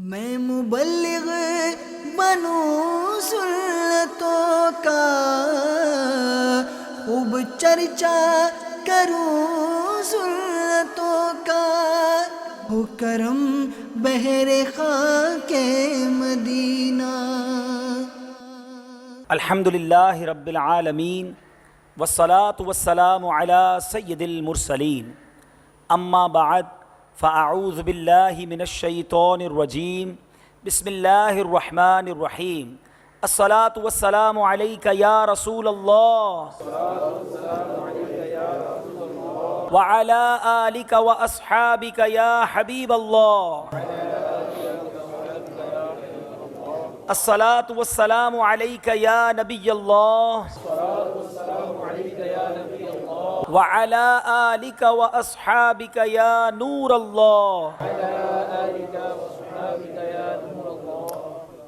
میں مبلغ بنوں سنتوں کا، خوب چرچا کروں سنتوں کا، ہو کرم بحر خاک مدینہ۔ الحمدللہ رب العالمین والصلاة والسلام علی سید المرسلین، اما بعد فاعوذ باللہ من الشیطان الرجیم، بسم اللہ الرحمن الرحیم۔ الصلاة والسلام علیک یا رسول اللہ وعلی آلک واصحابک یا حبیب اللہ۔ الصلاة والسلام علیک یا نبی اللہ وعلی آلک واصحابک یا نور اللہ۔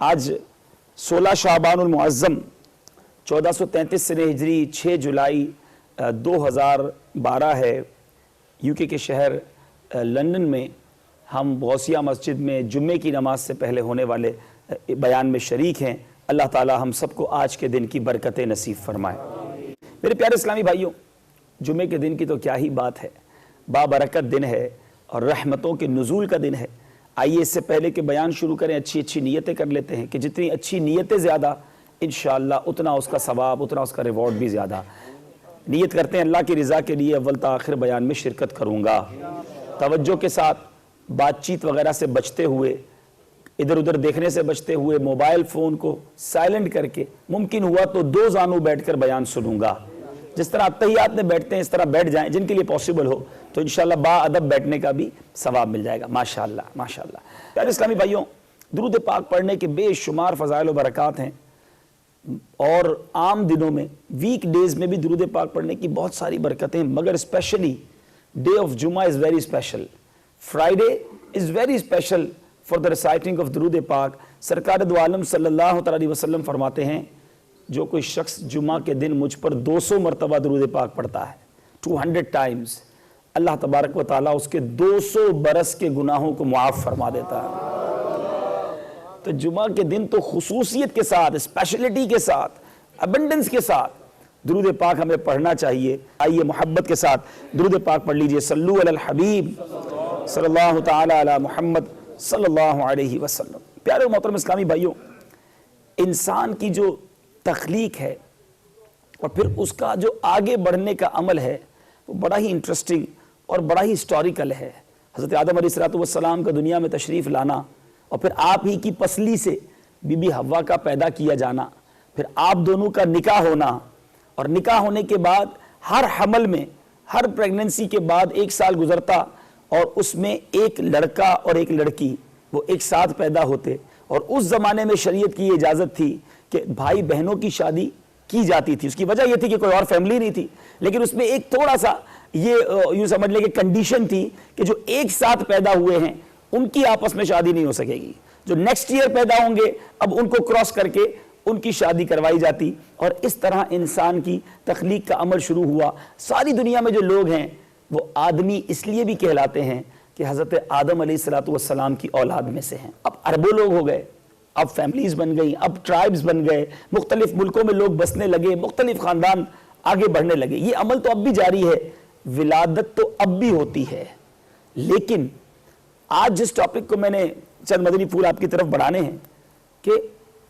آج 16 شعبان المعظم 1433 سنہ ہجری 6 جولائی 2012 ہے۔ یو کے شہر لندن میں ہم غوثیہ مسجد میں جمعے کی نماز سے پہلے ہونے والے بیان میں شریک ہیں۔ اللہ تعالی ہم سب کو آج کے دن کی برکتیں نصیب فرمائے۔ میرے پیارے اسلامی بھائیوں، جمعے کے دن کی تو کیا ہی بات ہے، بابرکت دن ہے اور رحمتوں کے نزول کا دن ہے۔ آئیے اس سے پہلے کہ بیان شروع کریں اچھی نیتیں کر لیتے ہیں کہ جتنی اچھی نیتیں زیادہ انشاءاللہ اتنا اس کا ثواب، اتنا اس کا ریوارڈ بھی زیادہ۔ نیت کرتے ہیں اللہ کی رضا کے لیے اول تا آخر بیان میں شرکت کروں گا، توجہ کے ساتھ، بات چیت وغیرہ سے بچتے ہوئے، ادھر ادھر دیکھنے سے بچتے ہوئے، موبائل فون کو سائلنٹ کر کے، ممکن ہوا تو 2 زانوں بیٹھ کر بیان سنوں گا۔ جس طرح اتحیات میں بیٹھتے ہیں اس طرح بیٹھ جائیں، جن کے لیے پاسبل ہو تو انشاءاللہ با ادب بیٹھنے کا بھی ثواب مل جائے گا۔ ماشاءاللہ ماشاءاللہ۔ پیارے اسلامی بھائیوں، درود پاک پڑھنے کے بے شمار فضائل و برکات ہیں، اور عام دنوں میں ویک ڈیز میں بھی درود پاک پڑھنے کی بہت ساری برکتیں ہیں، مگر اسپیشلی ڈے آف جمعہ is very special, Friday is very special for the reciting of درود پاک۔ سرکار دو عالم صلی اللہ علیہ وسلم فرماتے ہیں، جو کوئی شخص جمعہ کے دن مجھ پر 200 مرتبہ درود پاک پڑھتا ہے، 200 ٹائمز، اللہ تبارک و تعالیٰ اس کے 200 برس کے گناہوں کو معاف فرما دیتا ہے۔ تو جمعہ کے دن تو خصوصیت کے ساتھ، اسپیشلٹی کے ساتھ، ابنڈنس کے ساتھ درود پاک ہمیں پڑھنا چاہیے۔ آئیے محبت کے ساتھ درود پاک پڑھ لیجئے۔ صلو علی الحبیب صلی اللہ تعالی علی محمد صلی اللہ علیہ وسلم۔ پیارے محترم اسلامی بھائیوں، انسان کی جو تخلیق ہے اور پھر اس کا جو آگے بڑھنے کا عمل ہے وہ بڑا ہی انٹرسٹنگ اور بڑا ہی ہسٹوریکل ہے۔ حضرت آدم علیہ السلام کا دنیا میں تشریف لانا، اور پھر آپ ہی کی پسلی سے بی بی حوا کا پیدا کیا جانا، پھر آپ دونوں کا نکاح ہونا، اور نکاح ہونے کے بعد ہر حمل میں، ہر پریگننسی کے بعد 1 سال گزرتا اور اس میں ایک لڑکا اور ایک لڑکی وہ ایک ساتھ پیدا ہوتے۔ اور اس زمانے میں شریعت کی اجازت تھی کہ بھائی بہنوں کی شادی کی جاتی تھی۔ اس کی وجہ یہ تھی کہ کوئی اور فیملی نہیں تھی، لیکن اس میں ایک تھوڑا سا یہ یوں سمجھ لیں کہ کنڈیشن تھی کہ جو ایک ساتھ پیدا ہوئے ہیں ان کی آپس میں شادی نہیں ہو سکے گی، جو نیکسٹ ایئر پیدا ہوں گے اب ان کو کراس کر کے ان کی شادی کروائی جاتی۔ اور اس طرح انسان کی تخلیق کا عمل شروع ہوا۔ ساری دنیا میں جو لوگ ہیں وہ آدمی اس لیے بھی کہلاتے ہیں کہ حضرت آدم علیہ السلام کی اولاد میں سے ہیں۔ اب اربوں لوگ ہو گئے، اب فیملیز بن گئی، اب ٹرائبز بن گئے، مختلف ملکوں میں لوگ بسنے لگے، مختلف خاندان آگے بڑھنے لگے۔ یہ عمل تو اب بھی جاری ہے، ولادت تو اب بھی ہوتی ہے۔ لیکن آج جس ٹاپک کو میں نے چند مدنی پھول آپ کی طرف بڑھانے ہیں کہ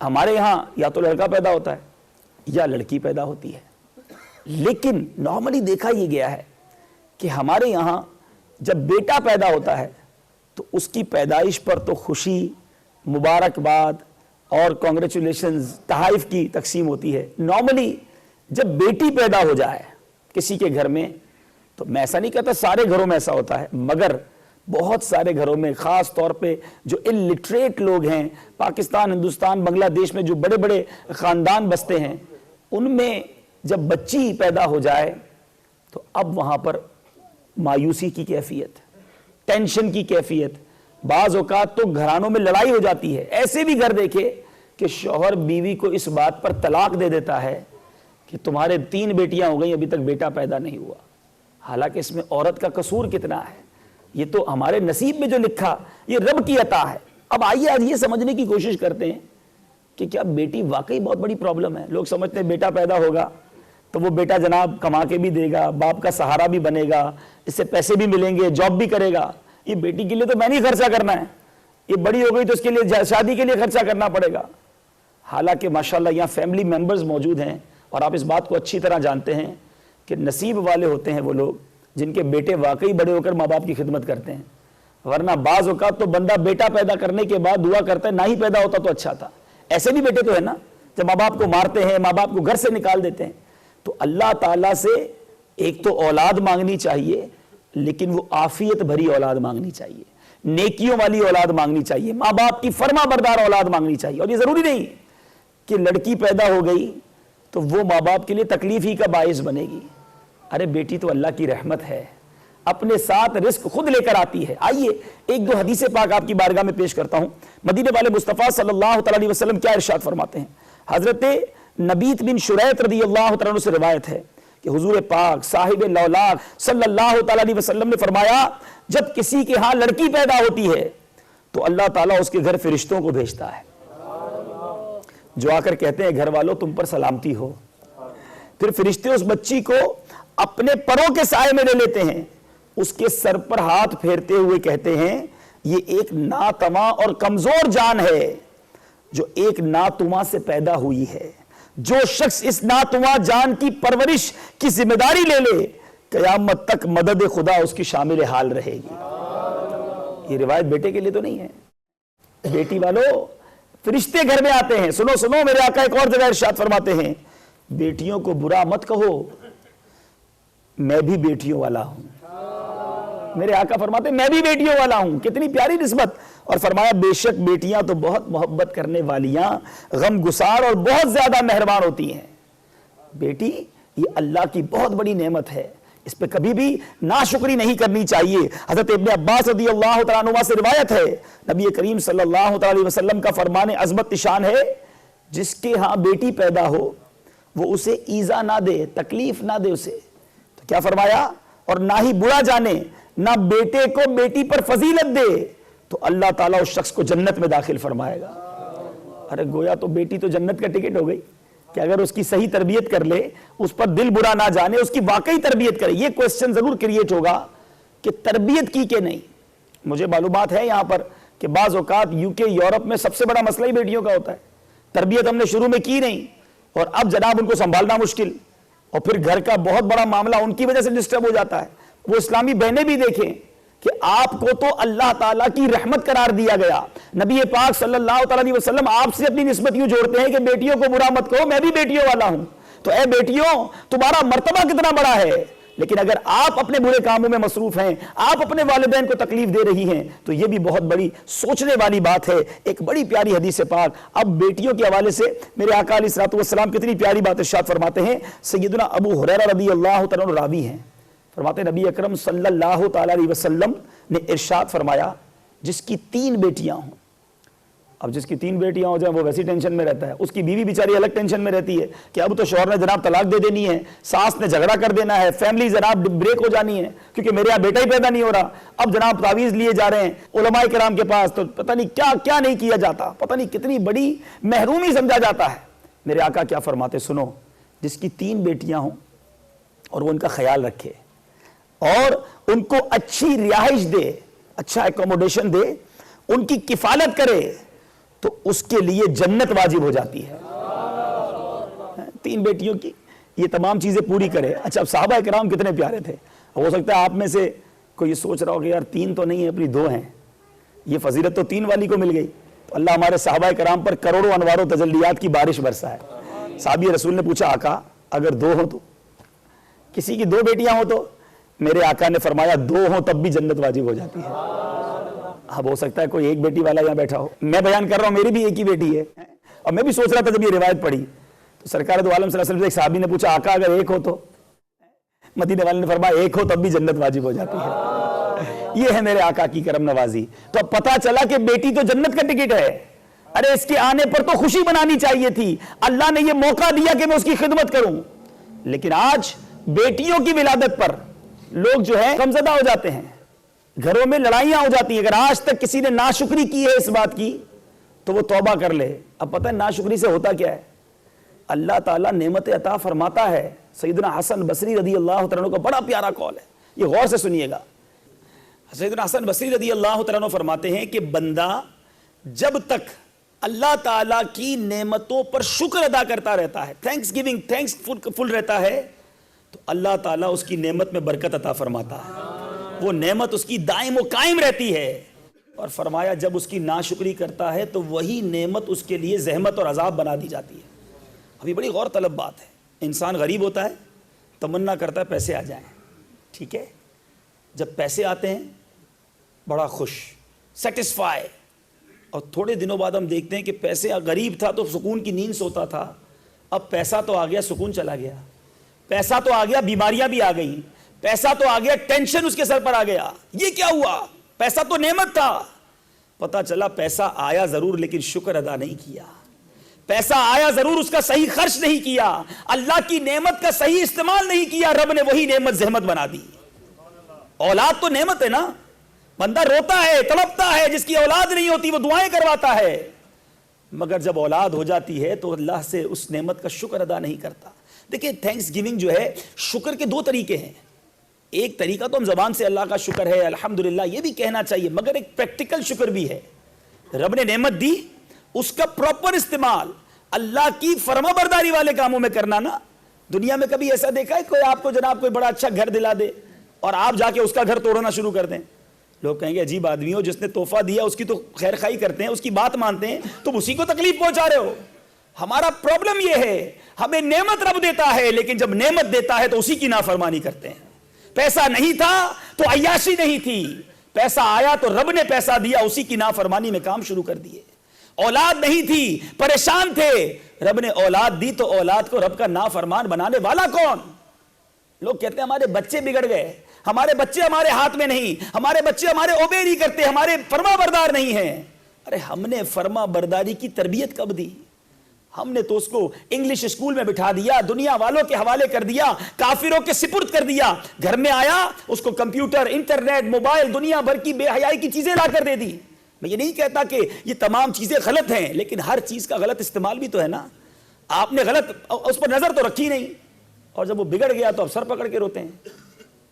ہمارے یہاں یا تو لڑکا پیدا ہوتا ہے یا لڑکی پیدا ہوتی ہے، لیکن نارملی دیکھا یہ گیا ہے کہ ہمارے یہاں جب بیٹا پیدا ہوتا ہے تو اس کی پیدائش پر تو خوشی، مبارکباد اور کانگریچولیشنز، تحائف کی تقسیم ہوتی ہے۔ نارملی جب بیٹی پیدا ہو جائے کسی کے گھر میں، تو میں ایسا نہیں کہتا سارے گھروں میں ایسا ہوتا ہے، مگر بہت سارے گھروں میں، خاص طور پہ جو الٹریٹ لوگ ہیں، پاکستان، ہندوستان، بنگلہ دیش میں جو بڑے بڑے خاندان بستے ہیں، ان میں جب بچی پیدا ہو جائے تو اب وہاں پر مایوسی کی کیفیت، ٹینشن کی کیفیت، بعض اوقات تو گھرانوں میں لڑائی ہو جاتی ہے۔ ایسے بھی گھر دیکھے کہ شوہر بیوی کو اس بات پر طلاق دے دیتا ہے کہ تمہارے 3 بیٹیاں ہو گئیں ابھی تک بیٹا پیدا نہیں ہوا، حالانکہ اس میں عورت کا قصور کتنا ہے؟ یہ تو ہمارے نصیب میں جو لکھا، یہ رب کی عطا ہے۔ اب آئیے آج یہ سمجھنے کی کوشش کرتے ہیں کہ کیا بیٹی واقعی بہت بڑی پرابلم ہے. لوگ سمجھتے ہیں بیٹا پیدا ہوگا تو وہ بیٹا جناب کما کے بھی دے گا, باپ کا سہارا بھی بنے گا, اس سے پیسے بھی ملیں گے, جاب بھی کرے گا. یہ بیٹی کے لیے تو میں نہیں خرچہ کرنا ہے, یہ بڑی ہو گئی تو اس کے لیے شادی کے لیے خرچہ کرنا پڑے گا. حالانکہ ماشاءاللہ یہاں فیملی ممبرز موجود ہیں اور آپ اس بات کو اچھی طرح جانتے ہیں کہ نصیب والے ہوتے ہیں وہ لوگ جن کے بیٹے واقعی بڑے ہو کر ماں باپ کی خدمت کرتے ہیں. ورنہ بعض اوقات تو بندہ بیٹا پیدا کرنے کے بعد دعا کرتا ہے نہ ہی پیدا ہوتا تو اچھا تھا. ایسے بھی بیٹے تو ہے نا جب ماں باپ کو مارتے ہیں, ماں باپ کو گھر سے نکال دیتے ہیں. تو اللہ تعالیٰ سے ایک تو اولاد مانگنی چاہیے, لیکن وہ عافیت بھری اولاد مانگنی چاہیے, نیکیوں والی اولاد مانگنی چاہیے, ماں باپ کی فرما بردار اولاد مانگنی چاہیے. اور یہ ضروری نہیں کہ لڑکی پیدا ہو گئی تو وہ ماں باپ کے لیے تکلیف ہی کا باعث بنے گی. ارے بیٹی تو اللہ کی رحمت ہے, اپنے ساتھ رزق خود لے کر آتی ہے. آئیے ایک دو حدیث پاک آپ کی بارگاہ میں پیش کرتا ہوں. مدینے والے مصطفیٰ صلی اللہ تعالی علیہ وسلم کیا ارشاد فرماتے ہیں. حضرت نبیت بن شریط رضی اللہ تعالیٰ عنہ سے روایت ہے کہ حضور پاک صاحب لولاک صلی اللہ تعالی علیہ وسلم نے فرمایا جب کسی کے ہاں لڑکی پیدا ہوتی ہے تو اللہ تعالیٰ اس کے گھر فرشتوں کو بھیجتا ہے جو آ کر کہتے ہیں گھر والوں تم پر سلامتی ہو. پھر فرشتے اس بچی کو اپنے پروں کے سائے میں لے لیتے ہیں, اس کے سر پر ہاتھ پھیرتے ہوئے کہتے ہیں یہ ایک ناتواں اور کمزور جان ہے جو ایک ناتواں سے پیدا ہوئی ہے. جو شخص اس ناتواں جان کی پرورش کی ذمہ داری لے لے قیامت تک مدد خدا اس کی شامل حال رہے گی. یہ روایت بیٹے کے لیے تو نہیں ہے. بیٹی والوں فرشتے گھر میں آتے ہیں. سنو سنو میرے آقا ایک اور جگہ ارشاد فرماتے ہیں بیٹیوں کو برا مت کہو میں بھی بیٹیوں والا ہوں. میرے آقا فرماتے ہیں میں بھی بیٹیوں والا ہوں. کتنی پیاری نسبت. اور فرمایا بے شک بیٹیاں تو بہت محبت کرنے والیاں, غم گسار اور بہت زیادہ مہربان ہوتی ہیں. بیٹی یہ اللہ کی بہت بڑی نعمت ہے, اس پہ کبھی بھی ناشکری نہیں کرنی چاہیے. حضرت ابن عباس رضی اللہ تعالیٰ عنہ سے روایت ہے نبی کریم صلی اللہ تعالی علیہ وسلم کا فرمان عظمت شان ہے جس کے ہاں بیٹی پیدا ہو وہ اسے ایذا نہ دے, تکلیف نہ دے اسے. تو کیا فرمایا اور نہ ہی برا جانے, نہ بیٹے کو بیٹی پر فضیلت دے تو اللہ تعالیٰ اس شخص کو جنت میں داخل فرمائے گا. ارے گویا تو بیٹی تو جنت کا ٹکٹ ہو گئی کہ اگر اس کی صحیح تربیت کر لے, اس پر دل برا نہ جانے, اس کی واقعی تربیت کرے. یہ کوسچن ضرور کریٹ ہوگا کہ تربیت کی کہ نہیں. مجھے معلومات ہے یہاں پر کہ بعض اوقات UK یورپ میں سب سے بڑا مسئلہ ہی بیٹیوں کا ہوتا ہے. تربیت ہم نے شروع میں کی نہیں اور اب جناب ان کو سنبھالنا مشکل, اور پھر گھر کا بہت بڑا معاملہ ان کی وجہ سے ڈسٹرب ہو جاتا ہے. وہ اسلامی بہنیں بھی دیکھیں کہ آپ کو تو اللہ تعالیٰ کی رحمت قرار دیا گیا. نبی پاک صلی اللہ تعالیٰ علیہ وسلم آپ سے اپنی نسبت یوں جوڑتے ہیں کہ بیٹیوں کو برا مت کہو میں بھی بیٹیوں والا ہوں. تو اے بیٹیوں تمہارا مرتبہ کتنا بڑا ہے, لیکن اگر آپ اپنے برے کاموں میں مصروف ہیں, آپ اپنے والدین کو تکلیف دے رہی ہیں تو یہ بھی بہت بڑی سوچنے والی بات ہے. ایک بڑی پیاری حدیث پاک اب بیٹیوں کے حوالے سے میرے آقا علیہ الصلوۃ والسلام کتنی پیاری بات ارشاد فرماتے ہیں. سیدنا ابو ہریرہ رضی اللہ تعالیٰ عنہ راوی ہیں, فرماتے نبی اکرم صلی اللہ تعالی علیہ وسلم نے ارشاد فرمایا جس کی 3 بیٹیاں ہوں. اب جس کی 3 بیٹیاں ہو جائیں وہ ویسی ٹینشن میں رہتا ہے, اس کی بیوی بیچاری الگ ٹینشن میں رہتی ہے کہ اب تو شوہر نے جناب طلاق دے دینی ہے, ساس نے جھگڑا کر دینا ہے, فیملی جناب بریک ہو جانی ہے کیونکہ میرے یہاں بیٹا ہی پیدا نہیں ہو رہا. اب جناب تعویذ لیے جا رہے ہیں علماء کرام کے پاس تو پتہ نہیں کیا کیا نہیں کیا جاتا, پتہ نہیں کتنی بڑی محرومی سمجھا جاتا ہے. میرے آقا کیا فرماتے سنو, جس کی 3 بیٹیاں ہوں اور وہ ان کا خیال رکھے اور ان کو اچھی رہائش دے, اچھا ایکوموڈیشن دے, ان کی کفالت کرے تو اس کے لیے جنت واجب ہو جاتی ہے. 3 بیٹیوں کی یہ تمام چیزیں پوری کرے. اچھا اب صحابہ کرام کتنے پیارے تھے. ہو سکتا ہے آپ میں سے کوئی یہ سوچ رہا ہو کہ یار 3 تو نہیں ہے اپنی 2 ہیں, یہ فضیلت تو 3 والی کو مل گئی. تو اللہ ہمارے صحابہ کرام پر کروڑوں انوار و تجلیات کی بارش برسا ہے. صحابی رسول نے پوچھا آقا اگر 2 ہوں تو, کسی کی 2 بیٹیاں ہوں تو میرے آقا نے فرمایا 2 ہوں تب بھی جنت واجب ہو جاتی ہے. اب ہو سکتا ہے کوئی ایک بیٹی والا یہاں بیٹھا ہو, میں بیان کر رہا ہوں میری بھی ایک ہی بیٹی ہے, اور میں بھی سوچ رہا تھا جب یہ روایت پڑھی تو سرکار دو عالم صلی اللہ علیہ وسلم سے ایک صحابی نے پوچھا آقا اگر 1 ہو تو, مدینے والے نے فرمایا 1 ہو تب بھی جنت واجب ہو جاتی ہے. یہ ہے میرے آقا کی کرم نوازی. تو اب پتا چلا کہ بیٹی تو جنت کا ٹکٹ ہے. ارے اس کے آنے پر تو خوشی منانی چاہیے تھی, اللہ نے یہ موقع دیا کہ میں اس کی خدمت کروں. لیکن آج بیٹیوں کی ولادت پر لوگ جو ہے غمزدہ ہو جاتے ہیں. گھروں میں لڑائیاں ہو جاتی ہیں. اگر آج تک کسی نے ناشکری کی ہے اس بات کی تو وہ توبہ کر لے. اب پتہ ہے ناشکری سے ہوتا کیا ہے؟ اللہ تعالیٰ نعمت عطا فرماتا ہے. سیدنا حسن بصری رضی اللہ تعالیٰ عنہ کا بڑا پیارا قول ہے, یہ غور سے سنیے گا. سیدنا حسن بصری رضی اللہ تعالیٰ عنہ فرماتے ہیں کہ بندہ جب تک اللہ تعالیٰ کی نعمتوں پر شکر ادا کرتا رہتا ہے, تھینکس گیونگ, تھینکس فل رہتا ہے, تو اللہ تعالیٰ اس کی نعمت میں برکت عطا فرماتا ہے. وہ نعمت اس کی دائم و قائم رہتی ہے. اور فرمایا جب اس کی ناشکری کرتا ہے تو وہی نعمت اس کے لیے زحمت اور عذاب بنا دی جاتی ہے. ابھی بڑی غور طلب بات ہے. انسان غریب ہوتا ہے, تمنا کرتا ہے پیسے آ جائیں, ٹھیک ہے, جب پیسے آتے ہیں بڑا خوش, سیٹسفائی, اور تھوڑے دنوں بعد ہم دیکھتے ہیں کہ پیسے, غریب تھا تو سکون کی نیند سوتا تھا, اب پیسہ تو آ گیا سکون چلا گیا, پیسہ تو آ گیا بیماریاں بھی آ گئیں, پیسہ تو آ گیا ٹینشن اس کے سر پر آ گیا. یہ کیا ہوا؟ پیسہ تو نعمت تھا. پتہ چلا پیسہ آیا ضرور لیکن شکر ادا نہیں کیا. پیسہ آیا ضرور, اس کا صحیح خرچ نہیں کیا, اللہ کی نعمت کا صحیح استعمال نہیں کیا, رب نے وہی نعمت زحمت بنا دی. اولاد تو نعمت ہے نا. بندہ روتا ہے, تڑپتا ہے, جس کی اولاد نہیں ہوتی وہ دعائیں کرواتا ہے, مگر جب اولاد ہو جاتی ہے تو اللہ سے اس نعمت کا شکر ادا نہیں کرتا. دیکھیں تھینکس گیونگ جو ہے, شکر کے دو طریقے ہیں. ایک طریقہ تو ہم زبان سے اللہ کا شکر ہے الحمدللہ یہ بھی کہنا چاہیے, مگر ایک پریکٹیکل شکر بھی ہے. رب نے نعمت دی, اس کا پراپر استعمال اللہ کی فرما برداری والے کاموں میں کرنا. نا دنیا میں کبھی ایسا دیکھا ہے کوئی آپ کو جناب کوئی بڑا اچھا گھر دلا دے اور آپ جا کے اس کا گھر توڑنا شروع کر دیں؟ لوگ کہیں گے عجیب آدمی ہو, جس نے تحفہ دیا اس کی تو خیر خواہی کرتے ہیں, اس کی بات مانتے ہیں, تم اسی کو تکلیف پہنچا رہے ہو. ہمارا پرابلم یہ ہے, ہمیں نعمت رب دیتا ہے لیکن جب نعمت دیتا ہے تو اسی کی نافرمانی کرتے ہیں. پیسہ نہیں تھا تو عیاشی نہیں تھی, پیسہ آیا تو رب نے پیسہ دیا, اسی کی نافرمانی میں کام شروع کر دیے. اولاد نہیں تھی, پریشان تھے, رب نے اولاد دی تو اولاد کو رب کا نافرمان بنانے والا کون؟ لوگ کہتے ہیں ہمارے بچے بگڑ گئے, ہمارے بچے ہمارے ہاتھ میں نہیں, ہمارے بچے ہمارے اوبے نہیں کرتے, ہمارے فرما بردار نہیں ہیں. ارے ہم نے فرما برداری کی تربیت کب دی؟ ہم نے تو اس کو انگلش اسکول میں بٹھا دیا, دنیا والوں کے حوالے کر دیا, کافروں کے سپرد کر دیا. گھر میں آیا اس کو کمپیوٹر, انٹرنیٹ, موبائل, دنیا بھر کی بے حیائی کی چیزیں لا کر دے دی. میں یہ نہیں کہتا کہ یہ تمام چیزیں غلط ہیں, لیکن ہر چیز کا غلط استعمال بھی تو ہے نا. آپ نے غلط اس پر نظر تو رکھی نہیں, اور جب وہ بگڑ گیا تو اب سر پکڑ کے روتے ہیں.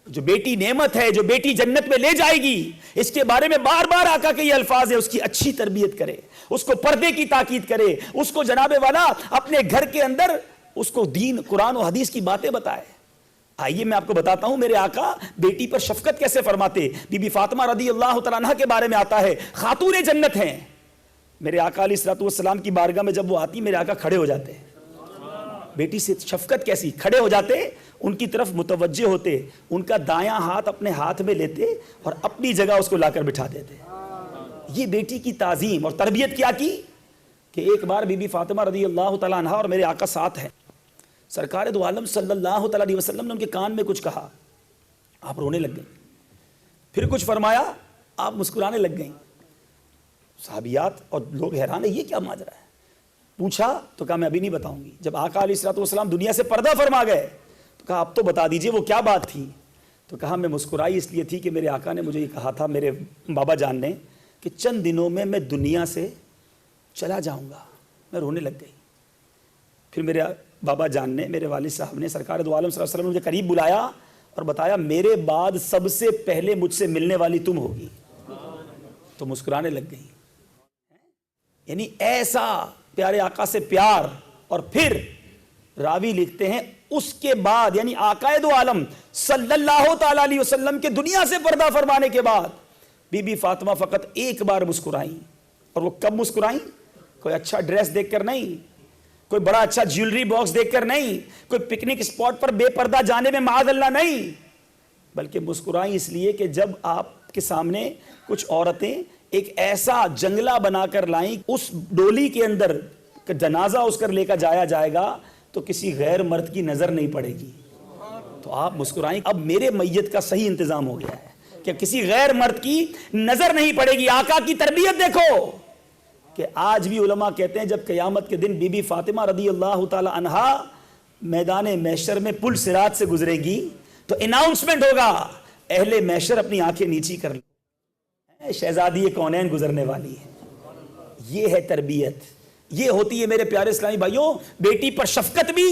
جو بیٹی نعمت ہے, جو بیٹی جنت میں لے جائے گی, اس کے بارے میں بار بار آقا کے یہ الفاظ ہے, اس کی اچھی تربیت کرے, اس کو پردے کی تاکید کرے, اس کو جناب والا اپنے گھر کے اندر اس کو دین, قرآن و حدیث کی باتیں بتائے. آئیے میں آپ کو بتاتا ہوں میرے آقا بیٹی پر شفقت کیسے فرماتے. بی بی فاطمہ رضی اللہ تعالیٰ عنہ کے بارے میں آتا ہے, خاتون جنت ہیں. میرے آقا علیہ الصلوۃ والسلام کی بارگاہ میں جب وہ آتی, میرے آقا کھڑے ہو جاتے ہیں. بیٹی سے شفقت کیسی, کھڑے ہو جاتے, ان کی طرف متوجہ ہوتے, ان کا دایاں ہاتھ اپنے ہاتھ میں لیتے اور اپنی جگہ اس کو لا کر بٹھا دیتے. یہ بیٹی کی تعظیم اور تربیت کیا کی کہ ایک بار بی بی فاطمہ رضی اللہ تعالیٰ عنہ اور میرے آقا ساتھ ہیں. سرکار دو عالم صلی اللہ تعالیٰ علیہ وسلم نے ان کے کان میں کچھ کہا, آپ رونے لگ گئیں. پھر کچھ فرمایا, آپ مسکرانے لگ گئیں. صحابیات اور لوگ حیران ہیں, یہ کیا ماجرا ہے؟ پوچھا تو کہا میں ابھی نہیں بتاؤں گی. جب آقا علیہ الصلوۃ والسلام دنیا سے پردہ فرما گئے تو کہا اب تو بتا دیجئے وہ کیا بات تھی. تو کہا میں مسکرائی اس لیے تھی کہ میرے آقا نے مجھے یہ کہا تھا, میرے بابا جان نے, کہ چند دنوں میں دنیا سے چلا جاؤں گا. میں رونے لگ گئی. پھر میرے بابا جان نے, میرے والد صاحب نے, سرکار دو عالم صلی اللہ علیہ وسلم نے مجھے قریب بلایا اور بتایا میرے بعد سب سے پہلے مجھ سے ملنے والی تم ہوگی. تو مسکرانے لگ گئی. یعنی ایسا پیارے آقا سے پیار. اور پھر راوی لکھتے ہیں اس کے بعد, یعنی آقا دو عالم صلی اللہ تعالی علیہ وسلم کے دنیا سے پردہ فرمانے کے بعد بی بی فاطمہ فقط ایک بار مسکرائیں. اور وہ کب مسکرائیں؟ کوئی اچھا ڈریس دیکھ کر نہیں, کوئی بڑا اچھا جیولری باکس دیکھ کر نہیں, کوئی پکنک اسپاٹ پر بے پردہ جانے میں معاذ اللہ نہیں, بلکہ مسکرائیں اس لیے کہ جب آپ کے سامنے کچھ عورتیں ایک ایسا جنگلہ بنا کر لائیں, اس ڈولی کے اندر جنازہ اس کر لے کر جایا جائے گا تو کسی غیر مرد کی نظر نہیں پڑے گی, تو آپ مسکرائیں. اب میرے میت کا صحیح انتظام ہو گیا ہے کہ کسی غیر مرد کی نظر نہیں پڑے گی. آقا کی تربیت دیکھو کہ آج بھی علماء کہتے ہیں جب قیامت کے دن بی بی فاطمہ رضی اللہ تعالی عنہا میدان محشر میں پل صراط سے گزرے گی تو اناؤنسمنٹ ہوگا, اہل محشر اپنی آنکھیں نیچی کر لیں. شہزادی کونین گزرنے والی ہے. یہ ہے تربیت. یہ ہوتی ہے میرے پیارے اسلامی بھائیوں بیٹی پر شفقت بھی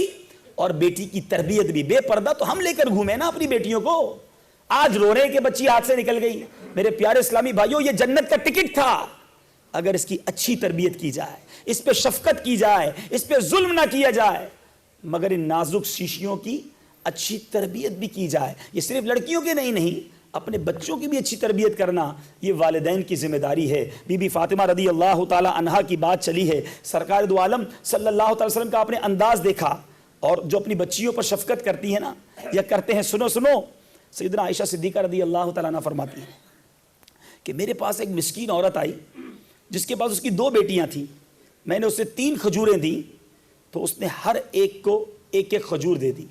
اور بیٹی کی تربیت بھی. بے پردہ تو ہم لے کر گھومے نا اپنی بیٹیوں کو. آج رو رہے کہ بچی ہاتھ سے نکل گئی. میرے پیارے اسلامی بھائیوں یہ جنت کا ٹکٹ تھا اگر اس کی اچھی تربیت کی جائے, اس پہ شفقت کی جائے, اس پہ ظلم نہ کیا جائے, مگر ان نازک شیشیوں کی اچھی تربیت بھی کی جائے. یہ صرف لڑکیوں کے نہیں اپنے بچوں کی بھی اچھی تربیت کرنا یہ والدین کی ذمہ داری ہے. بی بی فاطمہ رضی اللہ تعالی عنہا کی بات چلی ہے. سرکار دو عالم صلی اللہ تعالی وسلم کا آپ نے انداز دیکھا اور جو اپنی بچیوں پر شفقت کرتی ہیں نا یا کرتے ہیں. سنو سیدنا عائشہ صدیقہ رضی اللہ تعالیٰ عنہ فرماتی ہیں کہ میرے پاس ایک مسکین عورت آئی جس کے پاس اس کی 2 بیٹیاں تھیں. میں نے اسے 3 کھجوریں دیں تو اس نے ہر ایک کو ایک کھجور دے دی.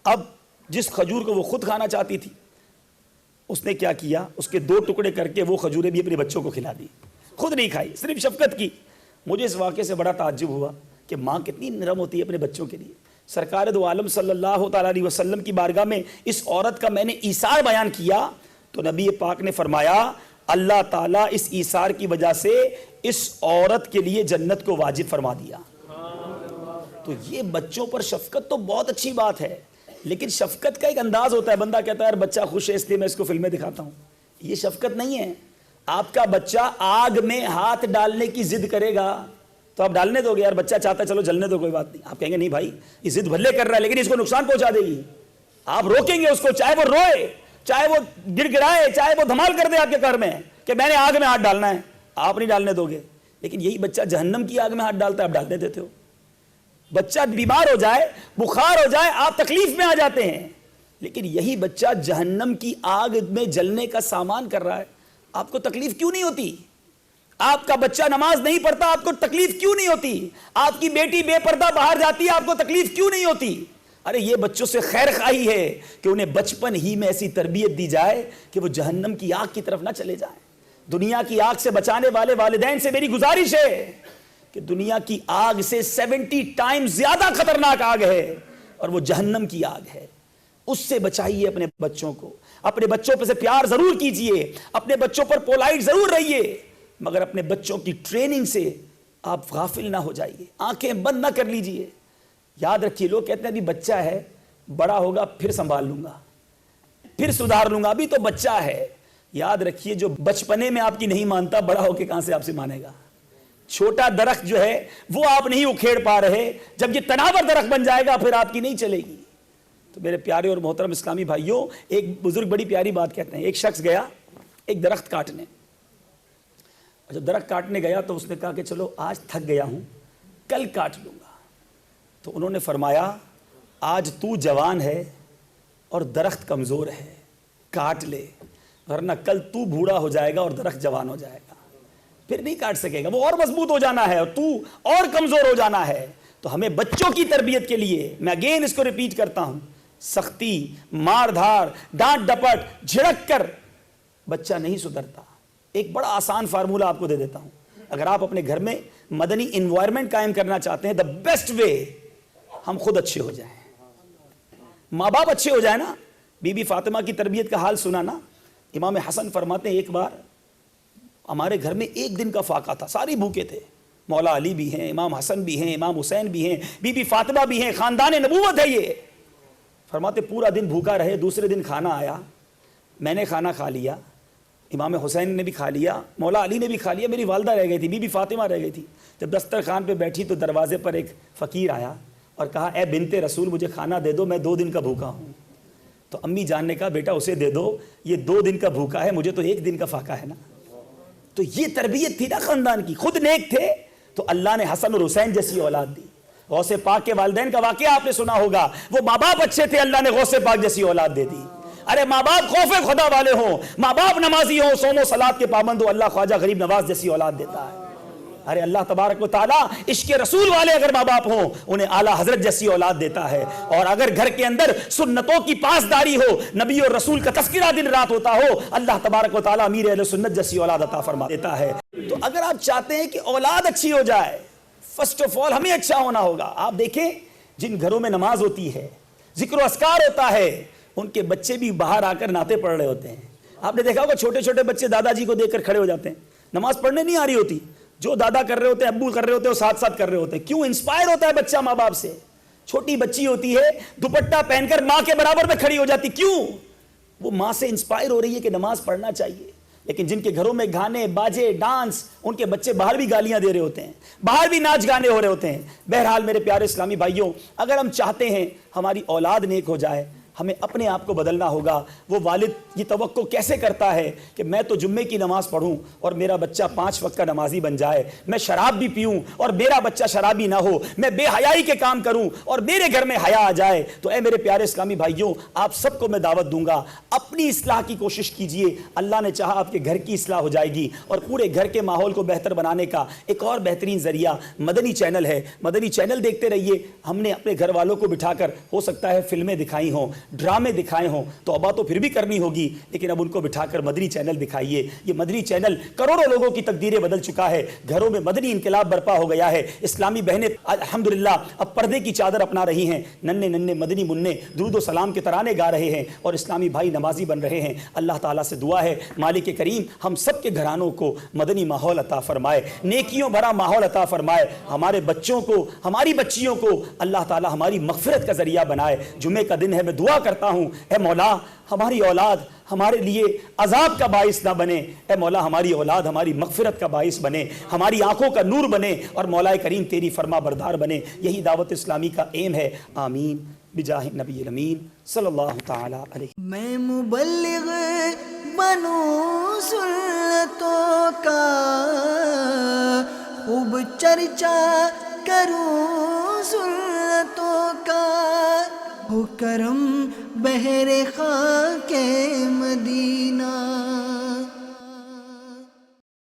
اب جس کھجور کو وہ خود کھانا چاہتی تھی اس نے کیا کیا, اس کے 2 ٹکڑے کر کے وہ کھجوریں بھی اپنے بچوں کو کھلا دی, خود نہیں کھائی, صرف شفقت کی. مجھے اس واقعے سے بڑا تعجب ہوا کہ ماں کتنی نرم ہوتی ہے اپنے بچوں کے لیے. سرکار دو عالم صلی اللہ تعالیٰ علیہ وسلم کی بارگاہ میں اس عورت کا میں نے ایثار بیان کیا تو نبی پاک نے فرمایا اللہ تعالیٰ اس ایثار کی وجہ سے اس عورت کے لیے جنت کو واجب فرما دیا. تو یہ بچوں پر شفقت تو بہت اچھی بات ہے, لیکن شفقت کا ایک انداز ہوتا ہے. بندہ کہتا ہے یار بچہ خوش ہے اس لیے میں اس کو فلمیں دکھاتا ہوں. یہ شفقت نہیں ہے. آپ کا بچہ آگ میں ہاتھ ڈالنے کی ضد کرے گا تو آپ ڈالنے دو گے, یار بچہ چاہتا ہے چلو جلنے دو کوئی بات نہیں. آپ کہیں گے نہیں بھائی یہ ضد بھلے کر رہا ہے لیکن اس کو نقصان پہنچا دے گی. آپ روکیں گے اس کو, چاہے وہ روئے, چاہے وہ گر گرائے, چاہے وہ دھمال کر دے آپ کے گھر میں کہ میں نے آگ میں ہاتھ ڈالنا ہے, آپ نہیں ڈالنے دو گے. لیکن یہی بچہ جہنم کی آگ میں ہاتھ ڈالتا ہے, آپ ڈالنے دیتے ہو. بچہ بیمار ہو جائے, بخار ہو جائے, آپ تکلیف میں آ جاتے ہیں, لیکن یہی بچہ جہنم کی آگ میں جلنے کا سامان کر رہا ہے, آپ کو تکلیف کیوں نہیں ہوتی؟ آپ کا بچہ نماز نہیں پڑھتا, آپ کو تکلیف کیوں نہیں ہوتی؟ آپ کی بیٹی بے پردہ باہر جاتی ہے, آپ کو تکلیف کیوں نہیں ہوتی؟ ارے یہ بچوں سے خیر خواہی ہے کہ انہیں بچپن ہی میں ایسی تربیت دی جائے کہ وہ جہنم کی آگ کی طرف نہ چلے جائیں. دنیا کی آگ سے بچانے والے والدین سے میری گزارش ہے کہ دنیا کی آگ سے 70 ٹائم زیادہ خطرناک آگ ہے اور وہ جہنم کی آگ ہے. اس سے بچائیے اپنے بچوں کو. اپنے بچوں پر سے پیار ضرور کیجئے, اپنے بچوں پر پولائٹ ضرور رہیے, مگر اپنے بچوں کی ٹریننگ سے آپ غافل نہ ہو جائیے, آنکھیں بند نہ کر لیجئے. یاد رکھیے لوگ کہتے ہیں ابھی بچہ ہے, بڑا ہوگا پھر سنبھال لوں گا, پھر سدھار لوں گا, ابھی تو بچہ ہے. یاد رکھیے جو بچپنے میں آپ کی نہیں مانتا بڑا ہو کے کہاں سے آپ سے مانے گا. چھوٹا درخت جو ہے وہ آپ نہیں اکھیڑ پا رہے, جب یہ تناور درخت بن جائے گا پھر آپ کی نہیں چلے گی. تو میرے پیارے اور محترم اسلامی بھائیوں, ایک بزرگ بڑی پیاری بات کہتے ہیں. ایک شخص گیا ایک درخت کاٹنے, اور جب درخت کاٹنے گیا تو اس نے کہا کہ چلو آج تھک گیا ہوں کل کاٹ لوں گا. تو انہوں نے فرمایا آج تو جوان ہے اور درخت کمزور ہے, کاٹ لے, ورنہ کل تو بوڑھا ہو جائے گا اور درخت جوان ہو جائے گا, پھر نہیں کاٹ سکے گا, وہ اور مضبوط ہو جانا ہے اور تو اور کمزور ہو جانا ہے. تو ہمیں بچوں کی تربیت کے لیے, میں اگین اس کو ریپیٹ کرتا ہوں, سختی, مار دھار, ڈانٹ ڈپٹ, جھڑک کر بچہ نہیں سدھرتا. ایک بڑا آسان فارمولہ آپ کو دے دیتا ہوں. اگر آپ اپنے گھر میں مدنی انوائرمنٹ قائم کرنا چاہتے ہیں, دا بیسٹ وے, ہم خود اچھے ہو جائیں, ماں باپ اچھے ہو جائیں نا. بی بی فاطمہ کی تربیت کا حال سنا نا. امام حسن فرماتے ہیں ایک بار ہمارے گھر میں ایک دن کا فاقہ تھا, ساری بھوکے تھے, مولا علی بھی ہیں, امام حسن بھی ہیں, امام حسین بھی ہیں, بی بی فاطمہ بھی ہیں, خاندان نبوت ہے یہ. فرماتے پورا دن بھوکا رہے, دوسرے دن کھانا آیا, میں نے کھانا کھا لیا, امام حسین نے بھی کھا لیا, مولا علی نے بھی کھا لیا, میری والدہ رہ گئی تھی, بی بی فاطمہ رہ گئی تھی. جب دسترخوان پہ بیٹھی تو دروازے پر ایک فقیر آیا اور کہا اے بنت رسول مجھے کھانا دے دو, میں 2 دن کا بھوکا ہوں. تو امی جان نے کہا بیٹا اسے دے دو, یہ 2 دن کا بھوکا ہے, مجھے تو 1 دن کا فاقہ ہے نا. تو یہ تربیت تھی نا خاندان کی. خود نیک تھے تو اللہ نے حسن اور حسین جیسی اولاد دی. غوث پاک کے والدین کا واقعہ آپ نے سنا ہوگا, وہ ماں باپ اچھے تھے, اللہ نے غوث پاک جیسی اولاد دے دی. ارے ماں باپ خوف خدا والے ہوں, ماں باپ نمازی ہوں, صوم و صلات کے پابند ہو, اللہ خواجہ غریب نواز جیسی اولاد دیتا ہے. ارے اللہ تبارک و تعالیٰ عشق رسول والے اگر ماں باپ ہوں انہیں اعلیٰ حضرت جیسی اولاد دیتا ہے. اور اگر گھر کے اندر سنتوں کی پاسداری ہو, نبی اور رسول کا تذکرہ دن رات ہوتا ہو, اللہ تبارک و تعالیٰ امیر اہل سنت جیسی اولاد عطا فرما دیتا ہے. تو اگر آپ چاہتے ہیں کہ اولاد اچھی ہو جائے, فرسٹ آف آل ہمیں اچھا ہونا ہوگا. آپ دیکھیں جن گھروں میں نماز ہوتی ہے, ذکر و اذکار ہوتا ہے, ان کے بچے بھی باہر آ کر نعتیں پڑھ رہے ہوتے ہیں, آپ نے دیکھا ہوگا چھوٹے چھوٹے بچے دادا جی کو دیکھ کر کھڑے ہو جاتے ہیں, نماز پڑھنے نہیں آ رہی ہوتی, جو دادا کر رہے ہوتے ہیں, ابو کر رہے ہوتے ہیں, وہ ساتھ ساتھ کر رہے ہوتے ہیں. کیوں؟ انسپائر ہوتا ہے بچہ ماں باپ سے. چھوٹی بچی ہوتی ہے, دوپٹہ پہن کر ماں کے برابر میں کھڑی ہو جاتی. کیوں؟ وہ ماں سے انسپائر ہو رہی ہے کہ نماز پڑھنا چاہیے. لیکن جن کے گھروں میں گانے باجے ڈانس, ان کے بچے باہر بھی گالیاں دے رہے ہوتے ہیں, باہر بھی ناچ گانے ہو رہے ہوتے ہیں. بہرحال میرے پیارے اسلامی بھائیوں, اگر ہم چاہتے ہیں ہماری اولاد نیک ہو جائے, ہمیں اپنے آپ کو بدلنا ہوگا. وہ والد یہ توقع کیسے کرتا ہے کہ میں تو جمعے کی نماز پڑھوں اور میرا بچہ 5 وقت کا نمازی بن جائے, میں شراب بھی پیوں اور میرا بچہ شرابی نہ ہو, میں بے حیائی کے کام کروں اور میرے گھر میں حیا آ جائے. تو اے میرے پیارے اسلامی بھائیوں, آپ سب کو میں دعوت دوں گا, اپنی اصلاح کی کوشش کیجئے. اللہ نے چاہا آپ کے گھر کی اصلاح ہو جائے گی. اور پورے گھر کے ماحول کو بہتر بنانے کا ایک اور بہترین ذریعہ مدنی چینل ہے. مدنی چینل دیکھتے رہیے. ہم نے اپنے گھر والوں کو بٹھا کر, ہو سکتا ہے فلمیں دکھائی ہوں, ڈرامے دکھائے ہوں, توبہ تو پھر بھی کرنی ہوگی, لیکن اب ان کو بٹھا کر مدنی چینل دکھائیے. یہ مدنی چینل کروڑوں لوگوں کی تقدیریں بدل چکا ہے. گھروں میں مدنی انقلاب برپا ہو گیا ہے. اسلامی بہنیں الحمدللہ اب پردے کی چادر اپنا رہی ہیں. ننھے ننھے مدنی منع درود و سلام کے ترانے گا رہے ہیں اور اسلامی بھائی نمازی بن رہے ہیں. اللہ تعالیٰ سے دعا ہے مالک کریم ہم سب کے گھرانوں کو مدنی ماحول عطا فرمائے, نیکیوں بھرا ماحول عطا فرمائے. ہمارے بچوں کو, ہماری بچیوں کو اللہ تعالیٰ ہماری مغفرت کا ذریعہ بنائے. جمعے کا دن ہے, میں دعا کرتا ہوں اے مولا ہماری اولاد ہمارے لیے عذاب کا باعث نہ بنے. اے مولا ہماری اولاد ہماری مغفرت کا باعث بنے, ہماری آنکھوں کا نور بنے اور مولا کریم تیری فرما بردار بنے. یہی دعوت اسلامی کا ایم ہے. آمین بجاہ نبی الامین صلی اللہ تعالی علیہ. میں مبلغ بنوں سنتوں کا, خوب چرچا کروں سنتوں کا, ہو کرم بہر خاک مدینہ.